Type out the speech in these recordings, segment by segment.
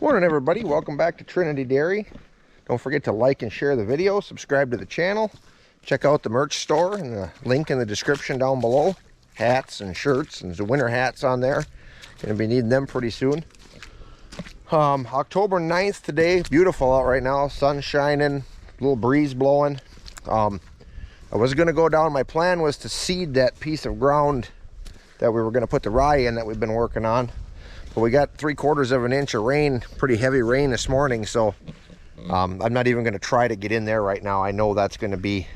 Morning everybody, welcome back to Trinity Dairy. Don't forget to like and share the video, subscribe to the channel, check out the merch store and the link in the description down below. Hats and shirts, and there's the winter hats on there. Gonna be needing them pretty soon. October 9th today, beautiful out right now, sun shining, a little breeze blowing. I was gonna go down, my plan was to seed that piece of ground that we were gonna put the rye in that we've been working on. But we got 3/4 of an inch of rain, pretty heavy rain this morning, so I'm not even going to try to get in there right now. I know that's going to be,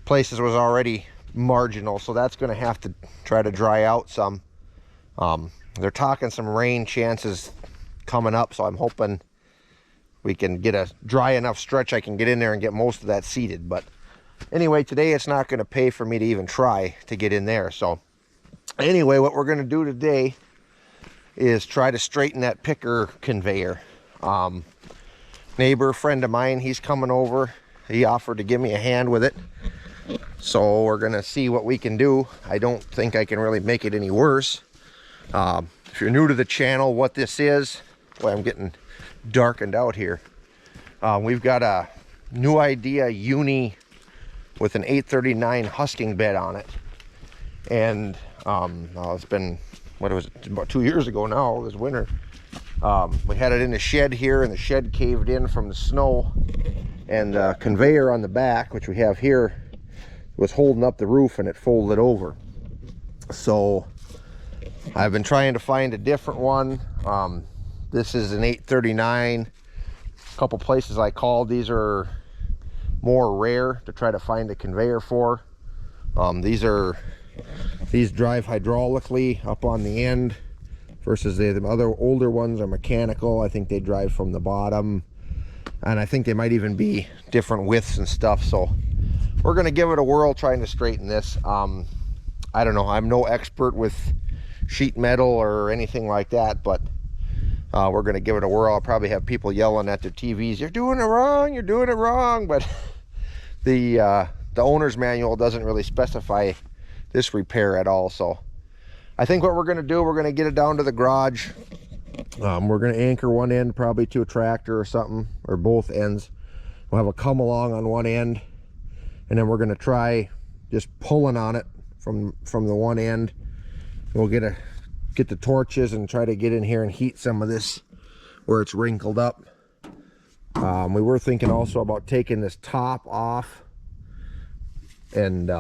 places was already marginal, so that's going to have to try to dry out some. They're talking some rain chances coming up, so I'm hoping we can get a dry enough stretch I can get in there and get most of that seeded. But anyway, today it's not going to pay for me to even try to get in there. So anyway, what we're going to do today is try to straighten that picker conveyor. Neighbor friend of mine, he's coming over. He offered to give me a hand with it, so we're gonna see what we can do. I don't think I can really make it any worse. If you're new to the channel, what this is, boy, I'm getting darkened out here. We've got a new idea uni with an 839 husking bed on it, and it's been, what was it, about 2 years ago now, this winter. We had it in the shed here, and the shed caved in from the snow, and the conveyor on the back, which we have here, was holding up the roof, and it folded over. So I've been trying to find a different one. This is an 839. A couple places I called, these are more rare to try to find a conveyor for. These drive hydraulically up on the end, versus the other older ones are mechanical. I think they drive from the bottom, and I think they might even be different widths and stuff. So we're going to give it a whirl trying to straighten this. I don't know, I'm no expert with sheet metal or anything like that, but we're going to give it a whirl. I'll probably have people yelling at their TVs, "You're doing it wrong, you're doing it wrong," but the owner's manual doesn't really specify this repair at all. So I think what we're going to do, we're going to get it down to the garage. We're going to anchor one end probably to a tractor or something, or both ends. We'll have a come along on one end, and then we're going to try just pulling on it from the one end. We'll get the torches and try to get in here and heat some of this where it's wrinkled up. We were thinking also about taking this top off, and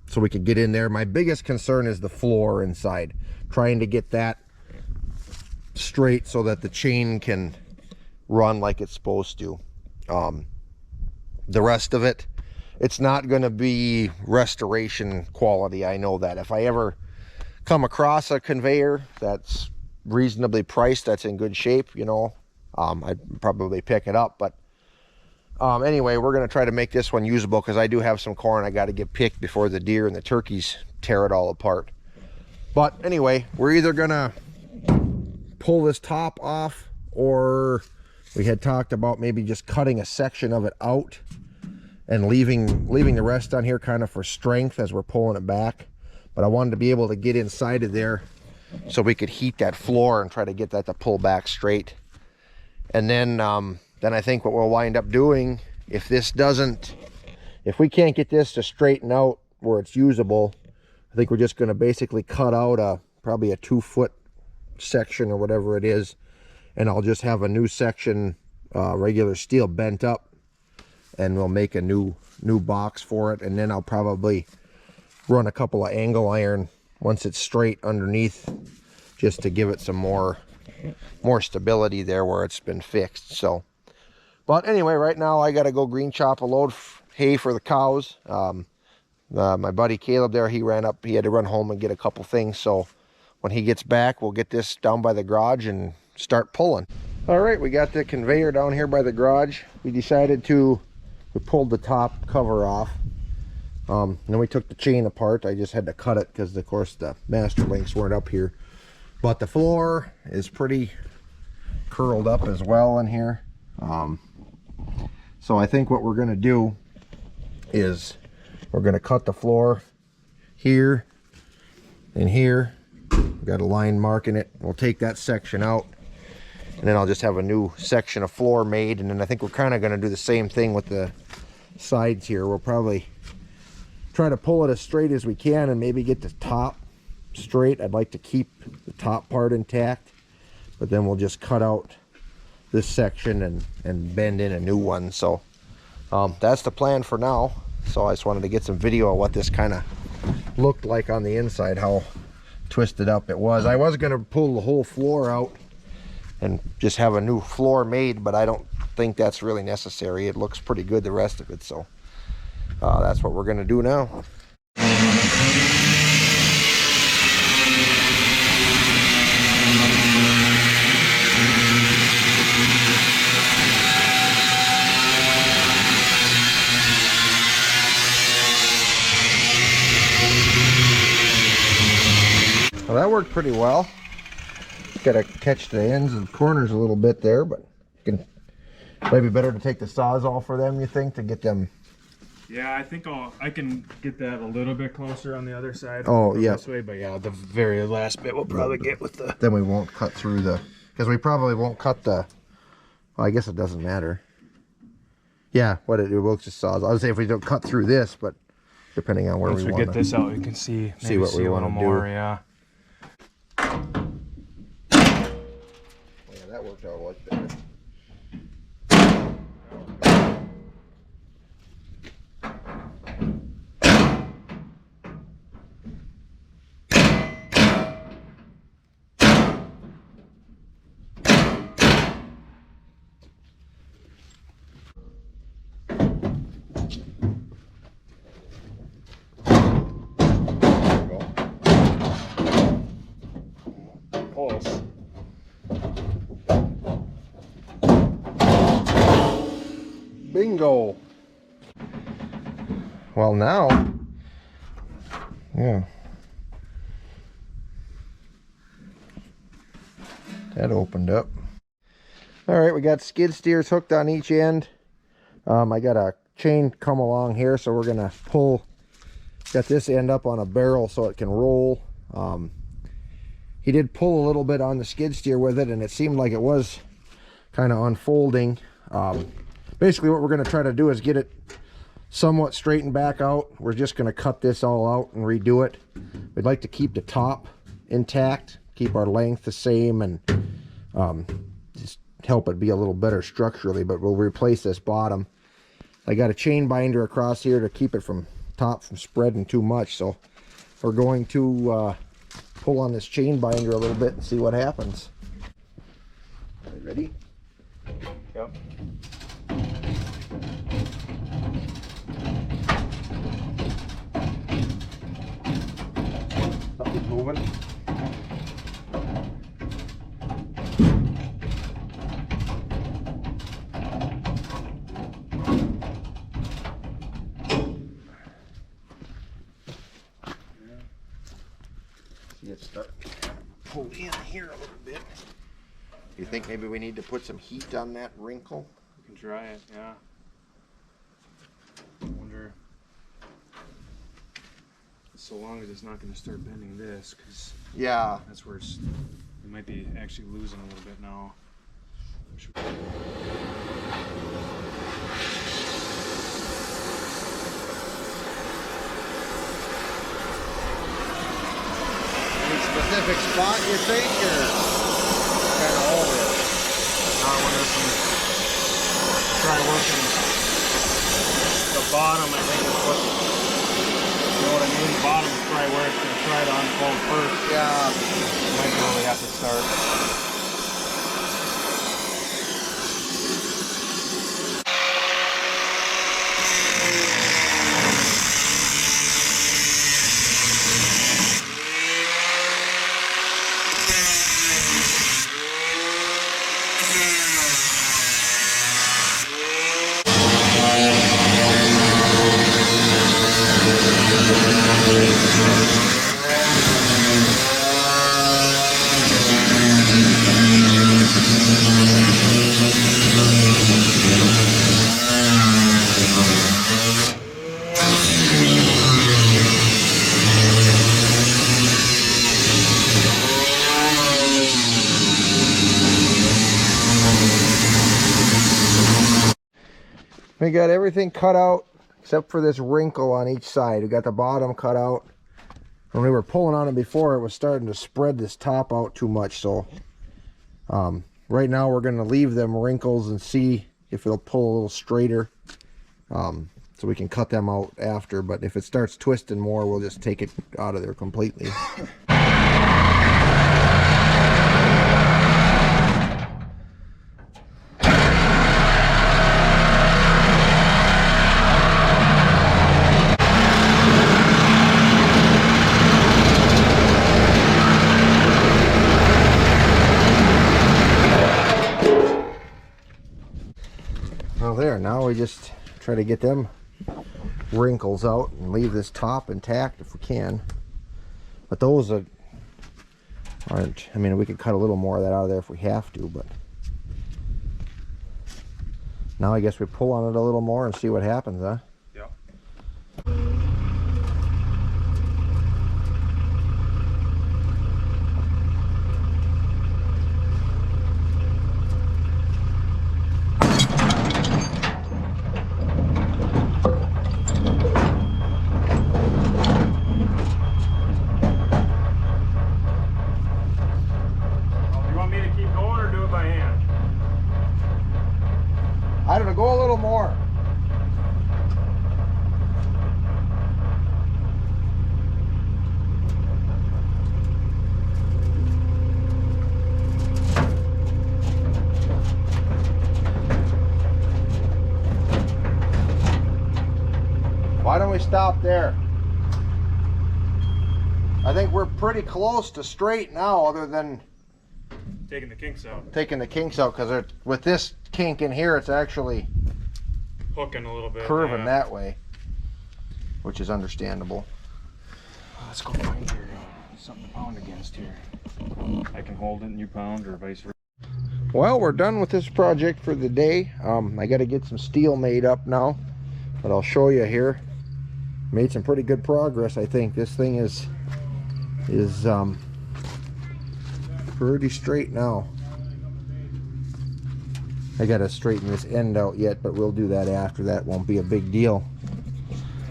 so we could get in there. My biggest concern is the floor inside, trying to get that straight so that the chain can run like it's supposed to. The rest of it, it's not going to be restoration quality. I know that. If I ever come across a conveyor that's reasonably priced, that's in good shape, you know, I'd probably pick it up. But anyway, we're going to try to make this one usable, because I do have some corn I got to get picked before the deer and the turkeys tear it all apart. But anyway, we're either going to pull this top off, or we had talked about maybe just cutting a section of it out and leaving the rest on here kind of for strength as we're pulling it back. But I wanted to be able to get inside of there so we could heat that floor and try to get that to pull back straight. And then I think what we'll wind up doing, if we can't get this to straighten out where it's usable, I think we're just going to basically cut out probably a 2-foot section or whatever it is, and I'll just have a new section, regular steel bent up, and we'll make a new box for it. And then I'll probably run a couple of angle iron once it's straight underneath, just to give it some more stability there where it's been fixed. So, but anyway, right now I got to go green chop a load of hay for the cows. My buddy Caleb there, he had to run home and get a couple things. So when he gets back, we'll get this down by the garage and start pulling. All right, we got the conveyor down here by the garage. We pulled the top cover off. Then we took the chain apart. I just had to cut it because, of course, the master links weren't up here. But the floor is pretty curled up as well in here. So I think what we're going to do is we're going to cut the floor here and here. We've got a line marking it. We'll take that section out, and then I'll just have a new section of floor made. And then I think we're kind of going to do the same thing with the sides here. We'll probably try to pull it as straight as we can and maybe get the top straight. I'd like to keep the top part intact, but then we'll just cut out this section and bend in a new one. So that's the plan for now. So I just wanted to get some video of what this kind of looked like on the inside, how twisted up it was. I was going to pull the whole floor out and just have a new floor made, but I don't think that's really necessary. It looks pretty good, the rest of it. So that's what we're going to do now. Well, that worked pretty well. Got to catch the ends and corners a little bit there, but maybe better to take the Sawzall for them, you think, to get them? Yeah, I think I can get that a little bit closer on the other side. Oh, yeah. This way, but yeah, the very last bit we'll probably get with the... Then we won't cut through the... Because we probably won't cut the... Well, I guess it doesn't matter. Yeah, what it will just Sawzall. I would say if we don't cut through this, but depending on where we want to... Once we get this out, we can see what we want to do. More, yeah. Yeah, that worked out a lot better. Close. Bingo. Well, now, yeah, that opened up. All right, we got skid steers hooked on each end. I got a chain come along here, so we're gonna got this end up on a barrel so it can roll. He did pull a little bit on the skid steer with it, and it seemed like it was kind of unfolding. Basically what we're going to try to do is get it somewhat straightened back out. We're just going to cut this all out and redo it. We'd like to keep the top intact, keep our length the same, and just help it be a little better structurally, but we'll replace this bottom. I got a chain binder across here to keep it from spreading too much, so we're going to pull on this chain binder a little bit and see what happens. Are you ready? Yep. Nothing's moving. See it start pull in here a little bit. Do you think maybe we need to put some heat on that wrinkle? We can try it, yeah. I wonder, so long as it's not going to start bending this, because yeah, that's where it might be actually losing a little bit now. Any specific spot you think, or kind of all this? I wonder if we try working the bottom. I think is what, you know what I mean? The bottom is probably where it's going to try to unfold first. Yeah. Might really have to start. We got everything cut out except for this wrinkle on each side. We got the bottom cut out. When we were pulling on it before, it was starting to spread this top out too much. So right now we're going to leave them wrinkles and see if it'll pull a little straighter. So we can cut them out after, but if it starts twisting more, we'll just take it out of there completely. Well, there, now we just try to get them wrinkles out and leave this top intact if we can. But those aren't, I mean, we could cut a little more of that out of there if we have to, but now I guess we pull on it a little more and see what happens, huh? Yep. I don't know, go a little more. Why don't we stop there? I think we're pretty close to straight now, other than Taking the kinks out. taking the kinks out, because with this kink in here, it's actually Hooking a little bit. curving yeah. that way, which is understandable. Let's go find your something to pound against here. I can hold it and you pound, or vice versa. Well, we're done with this project for the day. I got to get some steel made up now, but I'll show you here. Made some pretty good progress, I think. This thing is pretty straight now. I gotta straighten this end out yet, but we'll do that after. That won't be a big deal.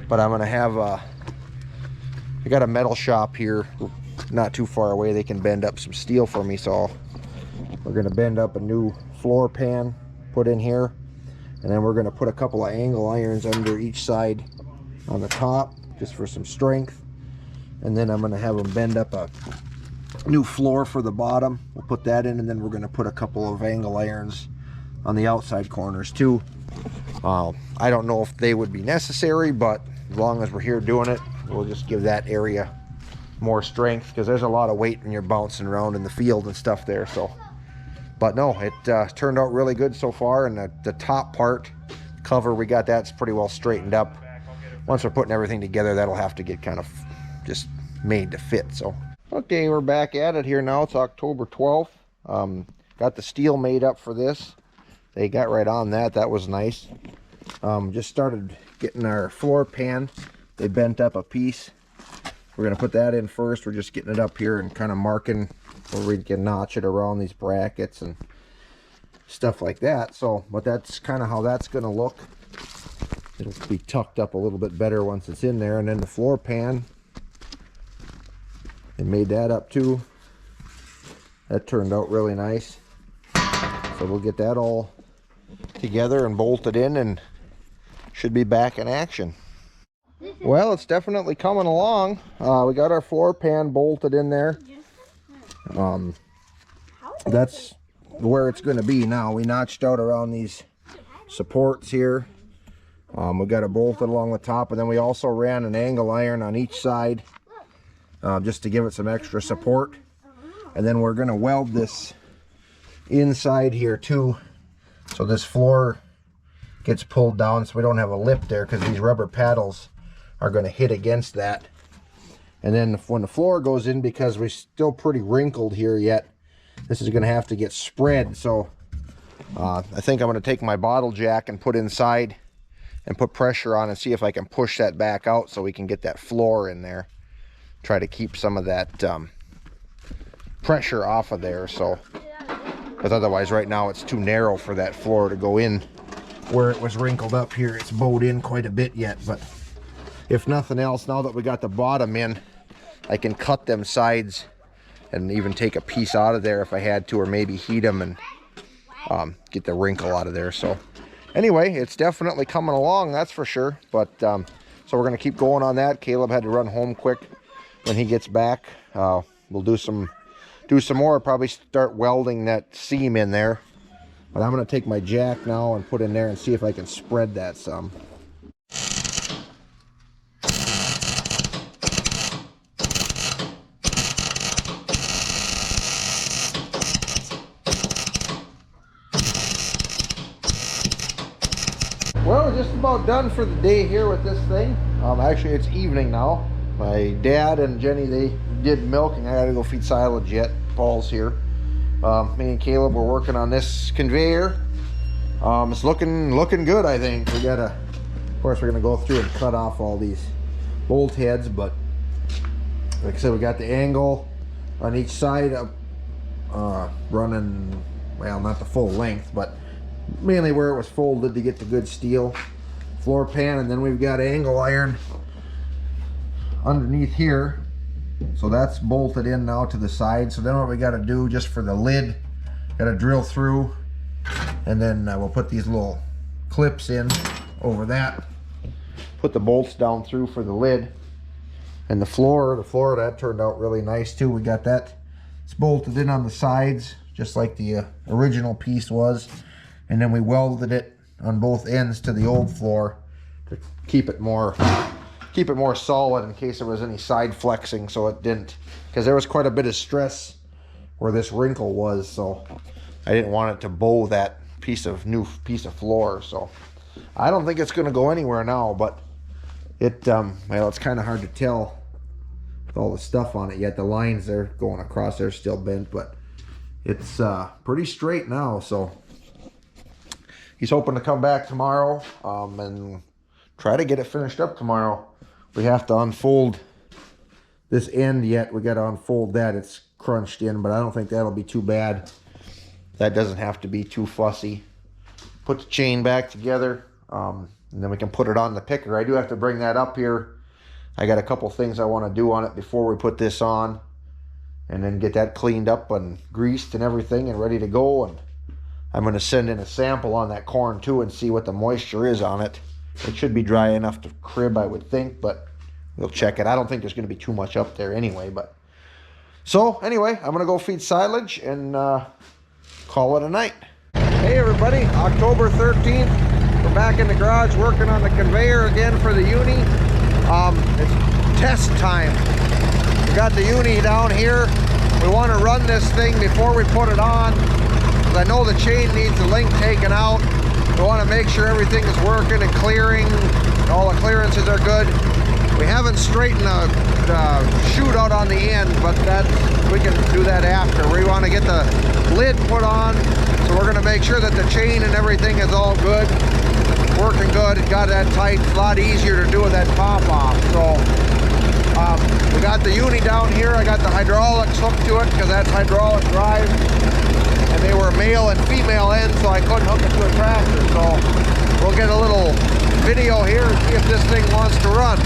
But I'm gonna have I got a metal shop here not too far away. They can bend up some steel for me, so we're gonna bend up a new floor pan, put in here, and then we're gonna put a couple of angle irons under each side on the top just for some strength. And then I'm gonna have them bend up a new floor for the bottom. We'll put that in, and then we're going to put a couple of angle irons on the outside corners too. I don't know if they would be necessary, but as long as we're here doing it, we'll just give that area more strength, because there's a lot of weight when you're bouncing around in the field and stuff there. So, but no, it turned out really good so far. And the top part cover, we got that's pretty well straightened up. Once we're putting everything together, that'll have to get kind of just made to fit. So okay, we're back at it here now. It's October 12th. Got the steel made up for this. They got right on that. That was nice. Just started getting our floor pan. They bent up a piece. We're going to put that in first. We're just getting it up here and kind of marking where we can notch it around these brackets and stuff like that. So, but that's kind of how that's going to look. It'll be tucked up a little bit better once it's in there. And then the floor pan, they made that up too. That turned out really nice. So we'll get that all together and bolted in, and should be back in action. Well, it's definitely coming along. We got our floor pan bolted in there. That's where it's going to be now. We notched out around these supports here. We got it bolted along the top, and then we also ran an angle iron on each side. Just to give it some extra support. And then we're going to weld this inside here too, so this floor gets pulled down so we don't have a lip there, because these rubber paddles are going to hit against that. And then when the floor goes in, because we're still pretty wrinkled here yet, this is going to have to get spread. So I think I'm going to take my bottle jack and put inside and put pressure on and see if I can push that back out so we can get that floor in there. Try to keep some of that pressure off of there, so because otherwise right now it's too narrow for that floor to go in where it was wrinkled up here. It's bowed in quite a bit yet, but if nothing else, now that we got the bottom in, I can cut them sides and even take a piece out of there if I had to, or maybe heat them and get the wrinkle out of there. So anyway, it's definitely coming along, that's for sure. But so we're gonna keep going on that. Caleb had to run home quick when he gets back. We'll do some more, probably start welding that seam in there. But I'm gonna take my jack now and put in there and see if I can spread that some. Well, we're just about done for the day here with this thing. Actually, it's evening now. My dad and Jenny, they did milking. I gotta go feed silage yet. Paul's here. Me and Caleb were working on this conveyor. It's looking good, I think. We gotta, of course, we're gonna go through and cut off all these bolt heads, but like I said, we got the angle on each side up, running, well, not the full length, but mainly where it was folded to get the good steel floor pan. And then we've got angle iron underneath here, so that's bolted in now to the side. So then what we got to do just for the lid, got to drill through, and then we'll put these little clips in over that, put the bolts down through for the lid. And the floor that turned out really nice too. We got that, it's bolted in on the sides just like the original piece was, and then we welded it on both ends to the old floor to keep it more solid in case there was any side flexing, so it didn't, because there was quite a bit of stress where this wrinkle was, so I didn't want it to bow that new piece of floor. So I don't think it's going to go anywhere now, but it well, it's kind of hard to tell with all the stuff on it yet. The lines they're going across there still bent, but it's pretty straight now. So he's hoping to come back tomorrow and try to get it finished up tomorrow. We have to unfold this end yet. We got to unfold that. It's crunched in, but I don't think that'll be too bad. That doesn't have to be too fussy. Put the chain back together, and then we can put it on the picker. I do have to bring that up here. I got a couple things I want to do on it before we put this on, and then get that cleaned up and greased and everything and ready to go. And I'm going to send in a sample on that corn too and see what the moisture is on it. It should be dry enough to crib, I would think, but we'll check it. I don't think there's going to be too much up there anyway. But so anyway, I'm going to go feed silage and call it a night. Hey everybody, October 13th. We're back in the garage working on the conveyor again for the uni. It's test time. We got the uni down here. We want to run this thing before we put it on, because I know the chain needs the link taken out. We want to make sure everything is working and clearing. All the clearances are good. We haven't straightened the chute out on the end, but we can do that after. We want to get the lid put on, so we're going to make sure that the chain and everything is all good, working good. It got that tight. It's a lot easier to do with that top off. So we got the uni down here. I got the hydraulics hooked to it because that's hydraulic drive. And they were male and female ends, so I couldn't hook it to a tractor. So we'll get a little video here and see if this thing wants to run.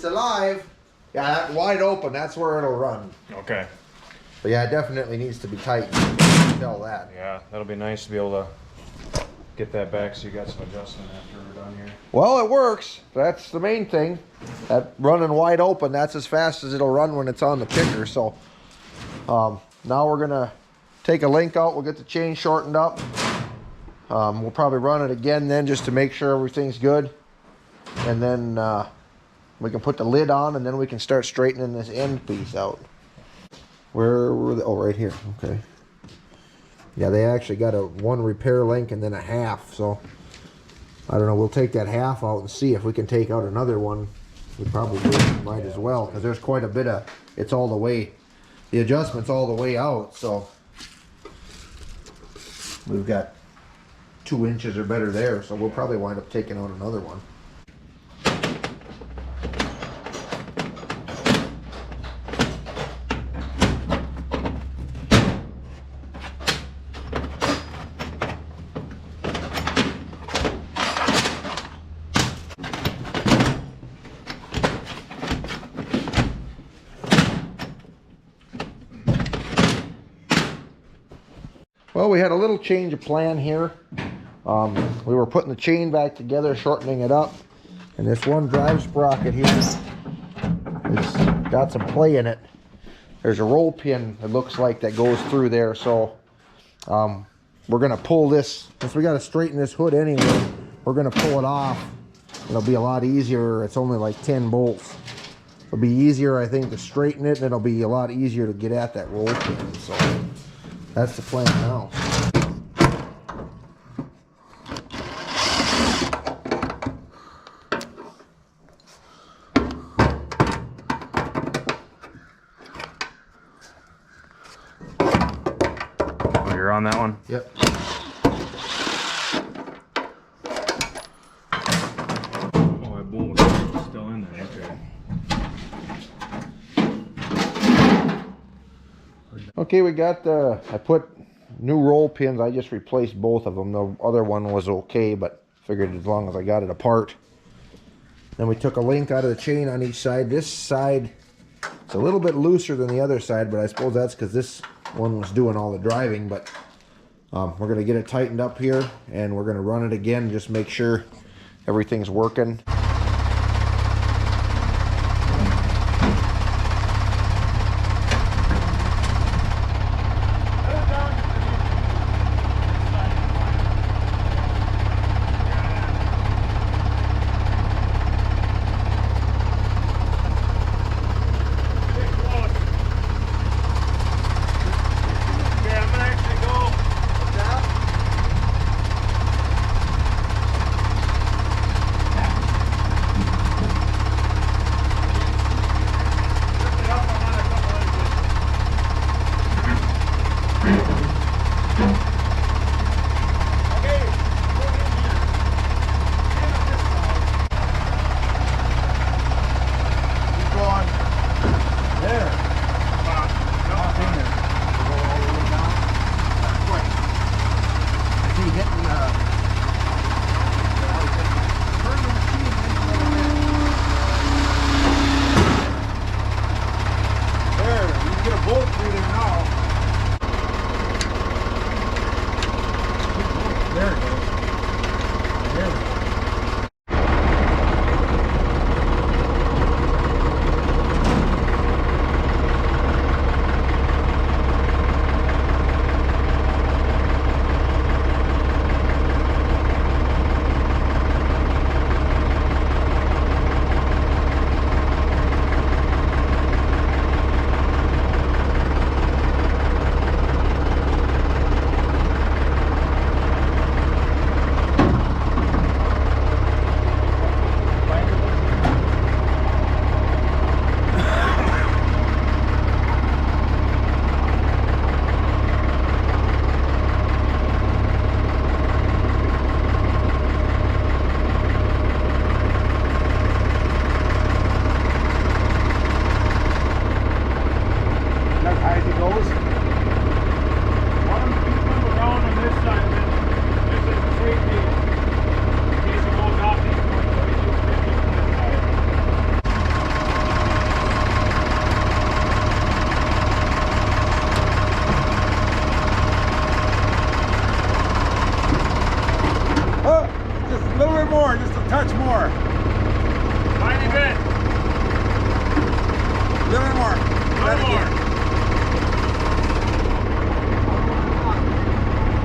alive. Yeah, that wide open, that's where it'll run. Okay. But yeah, it definitely needs to be tight. You can tell that. Yeah, that'll be nice to be able to get that back so you got some adjustment after we're done here. Well, it works. That's the main thing. That running wide open, that's as fast as it'll run when it's on the picker. So now we're gonna take a link out. We'll get the chain shortened up. We'll probably run it again then just to make sure everything's good. And then we can put the lid on, and then we can start straightening this end piece out. Where were they? Oh, right here. Okay. Yeah, they actually got a 1 repair link and then a half. So I don't know. We'll take that half out and see if we can take out another one. We probably might as well, because there's quite a bit of. It's all the way. The adjustment's all the way out. So we've got 2 inches or better there. So we'll probably wind up taking out another one. Well, we had a little change of plan here. We were putting the chain back together, shortening it up, and this one drive sprocket here, it's got some play in it. There's a roll pin, it looks like, that goes through there. So we're gonna pull this, since we gotta straighten this hood anyway, we're gonna pull it off. It'll be a lot easier. It's only like 10 bolts. It'll be easier, I think, to straighten it, and it'll be a lot easier to get at that roll pin. So that's the plan now. Oh, you're on that one? Yep. Oh, that bolt was still in there. Okay. Okay, we got the, I put new roll pins. I just replaced both of them. The other one was okay, but figured as long as I got it apart. Then we took a link out of the chain on each side. This side, it's a little bit looser than the other side, but I suppose that's because this one was doing all the driving. But we're going to get it tightened up here, and we're going to run it again, just make sure everything's working.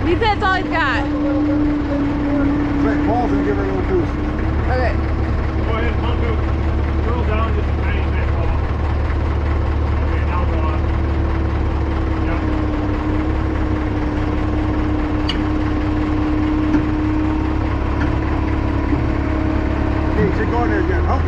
He said that's all he's got. Right, Paul's gonna give her a little boost. Okay. Go ahead, pump it. Curl down just a tiny bit, Paul. Okay, now go on. Yep. Okay, keep going there again. Huh?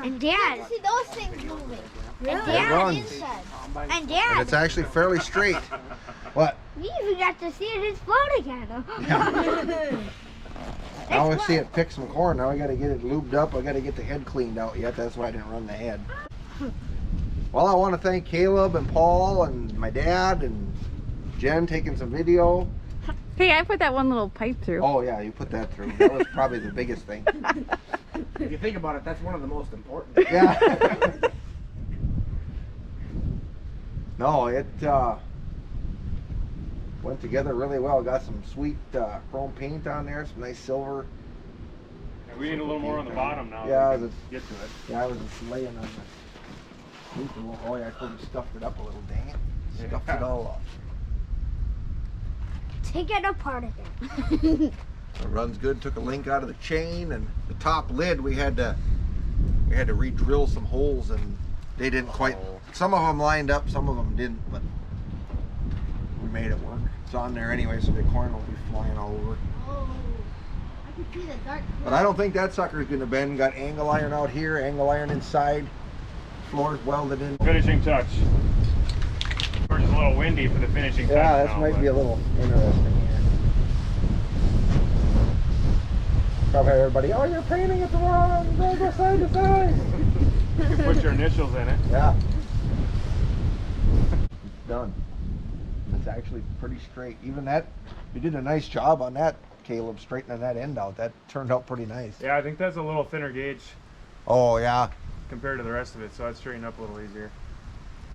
And Dad. See those things moving. Really? And Dad. And Dad. And it's actually fairly straight. What? We even got to see it explode again. Yeah. Now I see it pick some corn. Now I got to get it lubed up. I got to get the head cleaned out yet. That's why I didn't run the head. Well, I want to thank Caleb and Paul and my dad and Jen taking some video. Hey, I put that one little pipe through. Oh yeah, you put that through. That was probably the biggest thing. If you think about it, that's one of the most important. Yeah. No, it went together really well. Got some sweet chrome paint on there, some nice silver. Yeah, we need a little more on the bottom now. Yeah, we I was can get to it. Yeah, I was just laying on the roof a little. Oh yeah, I could have stuffed it up a little. Dang it, stuffed it all up. Take it apart again. It runs good. Took a link out of the chain, and the top lid we had to re-drill some holes, and they didn't quite. Some of them lined up, some of them didn't, but we made it work. It's on there anyway, so the corn will be flying all over. Oh, I can see the dark. But I don't think that sucker's gonna bend. Got angle iron out here, angle iron inside. Floor's welded in. Finishing touch. Of course, it's a little windy for the finishing touch. Yeah, this now, might but be a little interesting here. Probably everybody, oh, you're painting it the wrong. Don't go side to side. You can put your initials in it. Yeah. It's done. It's actually pretty straight. Even that, you did a nice job on that, Caleb, straightening that end out. That turned out pretty nice. Yeah, I think that's a little thinner gauge Oh, yeah. compared to the rest of it, so I'd straighten up a little easier.